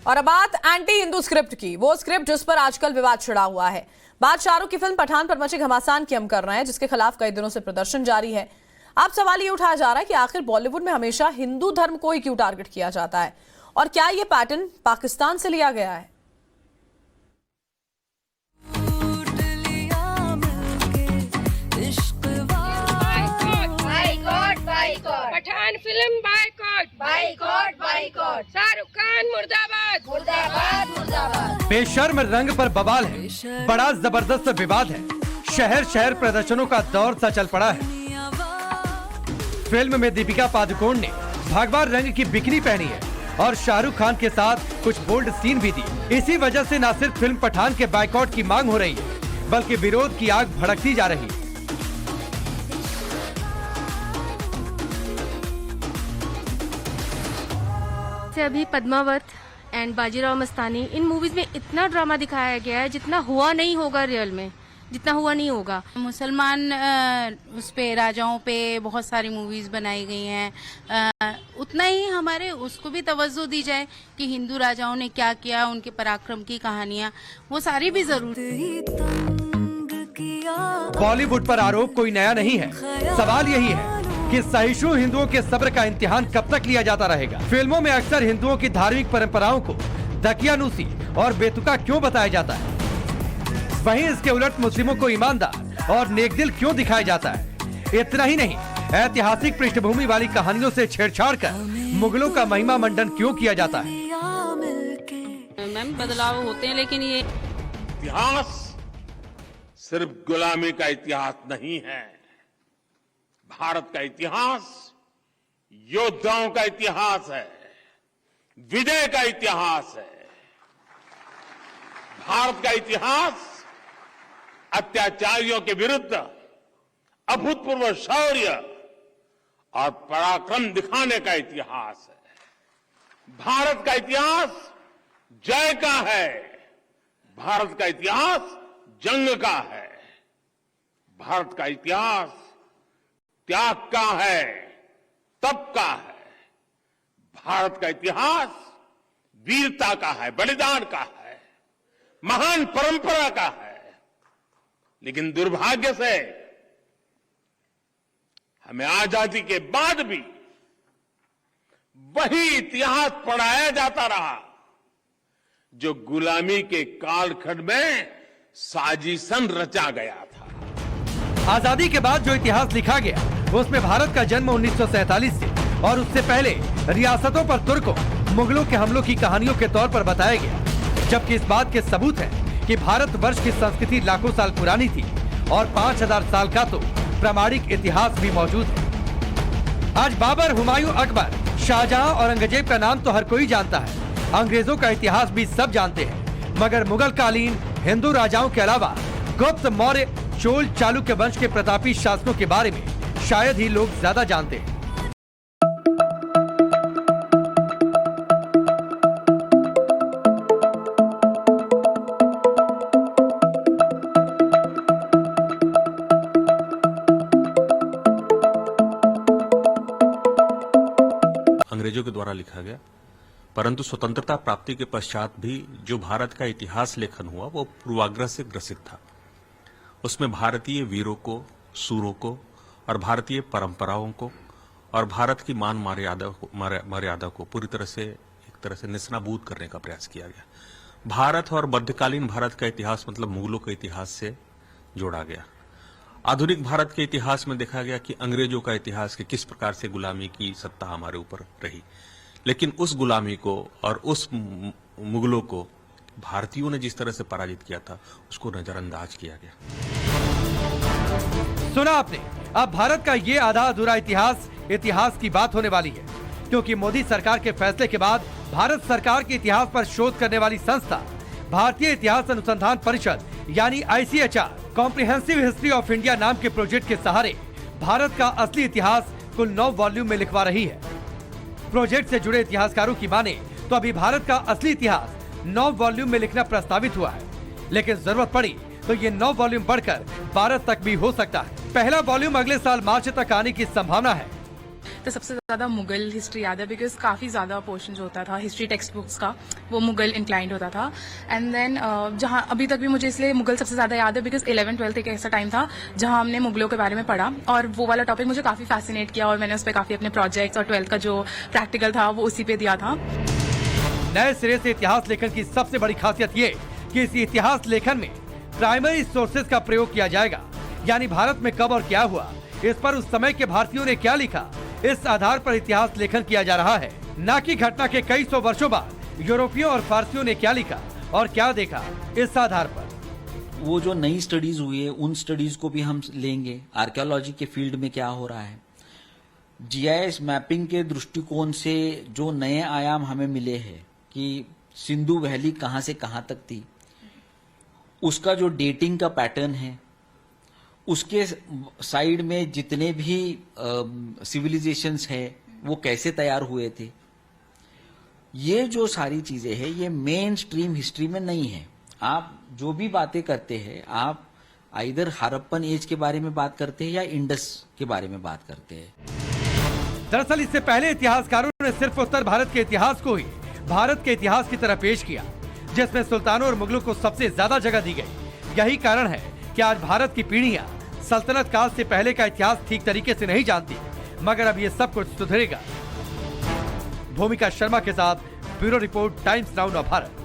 और अब बात एंटी हिंदू स्क्रिप्ट की, वो स्क्रिप्ट जिस पर आजकल विवाद छिड़ा हुआ है। बात शाहरुख की फिल्म पठान पर मचे घमासान की हम कर रहे हैं, जिसके खिलाफ कई दिनों से प्रदर्शन जारी है। अब सवाल ये उठाया जा रहा है कि आखिर बॉलीवुड में हमेशा हिंदू धर्म को ही क्यों टारगेट किया जाता है, और क्या ये पैटर्न पाकिस्तान से लिया गया है? पठान फिल्म बाइकॉट, शाहरुख खान मुर्दाबाद मुर्दाबाद मुर्दाबाद। बेशर्म रंग पर बवाल है, बड़ा जबरदस्त विवाद है, शहर शहर प्रदर्शनों का दौर सा चल पड़ा है। फिल्म में दीपिका पादुकोण ने भगवा रंग की बिकनी पहनी है और शाहरुख खान के साथ कुछ बोल्ड सीन भी दी। इसी वजह से न सिर्फ फिल्म पठान के बाइकॉट की मांग हो रही है, बल्कि विरोध की आग भड़कती जा रही है। अभी पद्मावत एंड बाजीराव मस्तानी, इन मूवीज में इतना ड्रामा दिखाया गया है जितना हुआ नहीं होगा रियल में, जितना हुआ नहीं होगा। मुसलमान उस पे राजाओं पे बहुत सारी मूवीज बनाई गई हैं, उतना ही हमारे उसको भी तवज्जो दी जाए कि हिंदू राजाओं ने क्या किया, उनके पराक्रम की कहानियां, वो सारी भी जरूरी। बॉलीवुड पर आरोप कोई नया नहीं है, सवाल यही है कि सहिष्णु हिंदुओं के सब्र का इम्तिहान कब तक लिया जाता रहेगा। फिल्मों में अक्सर हिंदुओं की धार्मिक परंपराओं को दकियानूसी और बेतुका क्यों बताया जाता है, वहीं इसके उलट मुस्लिमों को ईमानदार और नेकदिल क्यों दिखाया जाता है। इतना ही नहीं, ऐतिहासिक पृष्ठभूमि वाली कहानियों से छेड़छाड़ कर मुगलों का महिमा मंडन क्यों किया जाता है। मैम बदलाव होते हैं, लेकिन ये इतिहास सिर्फ गुलामी का इतिहास नहीं है। भारत का इतिहास योद्धाओं का इतिहास है, विजय का इतिहास है। भारत का इतिहास अत्याचारियों के विरुद्ध अभूतपूर्व शौर्य और पराक्रम दिखाने का इतिहास है। भारत का इतिहास जय का है, भारत का इतिहास जंग का है, भारत का इतिहास त्याग का है, तप का है। भारत का इतिहास वीरता का है, बलिदान का है, महान परंपरा का है। लेकिन दुर्भाग्य से हमें आजादी के बाद भी वही इतिहास पढ़ाया जाता रहा जो गुलामी के कालखंड में साजिशन रचा गया था। आजादी के बाद जो इतिहास लिखा गया उसमें भारत का जन्म 1947 से और उससे पहले रियासतों पर तुर्कों, मुगलों के हमलों की कहानियों के तौर पर बताया गया, जबकि इस बात के सबूत है कि भारतवर्ष की संस्कृति लाखों साल पुरानी थी और 5000 साल का तो प्रामाणिक इतिहास भी मौजूद है। आज बाबर, हुमायूं, अकबर, शाहजहां, औरंगजेब का नाम तो हर कोई जानता है, अंग्रेजों का इतिहास भी सब जानते हैं, मगर मुगल कालीन हिंदू राजाओं के अलावा गुप्त, मौर्य, चोल, चालुक्य वंश के प्रतापी शासकों के बारे में शायद ही लोग ज्यादा जानते हैं। अंग्रेजों के द्वारा लिखा गया, परंतु स्वतंत्रता प्राप्ति के पश्चात भी जो भारत का इतिहास लेखन हुआ वो पूर्वाग्रह से ग्रसित था। उसमें भारतीय वीरों को, सूरों को और भारतीय परंपराओं को और भारत की मान मर्यादा को पूरी तरह से निस्नाबूद करने का प्रयास किया गया। भारत और मध्यकालीन भारत का इतिहास मतलब मुगलों के इतिहास से जोड़ा गया। आधुनिक भारत के इतिहास में देखा गया कि अंग्रेजों का इतिहास कि किस प्रकार से गुलामी की सत्ता हमारे ऊपर रही, लेकिन उस गुलामी को और उस मुगलों को भारतीयों ने जिस तरह से पराजित किया था उसको नजरअंदाज किया गया। सुना आपने, अब भारत का ये आधा अधूरा इतिहास की बात होने वाली है, क्योंकि मोदी सरकार के फैसले के बाद भारत सरकार के इतिहास पर शोध करने वाली संस्था भारतीय इतिहास अनुसंधान परिषद यानी ICHR comprehensive history of India नाम के प्रोजेक्ट के सहारे भारत का असली इतिहास कुल 9 वॉल्यूम में लिखवा रही है। प्रोजेक्ट से जुड़े इतिहासकारों की माने तो अभी भारत का असली इतिहास 9 वॉल्यूम में लिखना प्रस्तावित हुआ है, लेकिन जरूरत पड़ी तो ये 9 वॉल्यूम बढ़कर 12 तक भी हो सकता है। पहला वॉल्यूम अगले साल मार्च तक आने की संभावना है। तो सबसे ज़्यादा मुगल हिस्ट्री याद है, बिकॉज काफ़ी ज़्यादा पोर्शन जो होता था हिस्ट्री टेक्स्ट बुक्स का वो मुगल इंक्लाइंड होता था। एंड देन जहाँ अभी तक भी मुझे इसलिए मुगल सबसे ज़्यादा याद है बिकॉज 11th-12th एक ऐसा टाइम था जहाँ हमने मुगलों के बारे में पढ़ा और वो वाला टॉपिक मुझे काफ़ी फैसिनेट किया और मैंने उस पर काफ़ी अपने प्रोजेक्ट्स और 12th का जो प्रैक्टिकल था वो उसी पे दिया था। नए सिरे से इतिहास लेखन की सबसे बड़ी खासियत ये कि इस इतिहास लेखन में प्राइमरी सोर्सेज का प्रयोग किया जाएगा, यानी भारत में कब और क्या हुआ, इस पर उस समय के भारतीयों ने क्या लिखा, इस आधार पर इतिहास लेखन किया जा रहा है, न कि घटना के कई सौ वर्षों बाद यूरोपियों और फारसियों ने क्या लिखा और क्या देखा। इस आधार पर वो जो नई स्टडीज हुई है उन स्टडीज को भी हम लेंगे। आर्कियोलॉजी के फील्ड में क्या हो रहा है, जीआईएस मैपिंग के दृष्टिकोण से जो नए आयाम हमें मिले हैं कि सिंधु वैली कहां से कहां तक थी, उसका जो डेटिंग का पैटर्न है, उसके साइड में जितने भी सिविलाइजेशंस है वो कैसे तैयार हुए थे, ये जो सारी चीजें हैं ये मेन स्ट्रीम हिस्ट्री में नहीं है। आप जो भी बातें करते हैं आप आइदर हड़प्पन एज के बारे में बात करते हैं या इंडस के बारे में बात करते हैं। दरअसल इससे पहले इतिहासकारों ने सिर्फ उत्तर भारत के इतिहास को ही भारत के इतिहास की तरह पेश किया, जिसमें सुल्तानों और मुगलों को सबसे ज्यादा जगह दी गई। यही कारण है कि आज भारत की पीढ़ियां सल्तनत काल से पहले का इतिहास ठीक तरीके से नहीं जानती, मगर अब ये सब कुछ सुधरेगा। भूमिका शर्मा के साथ bureau report, times now Bharat.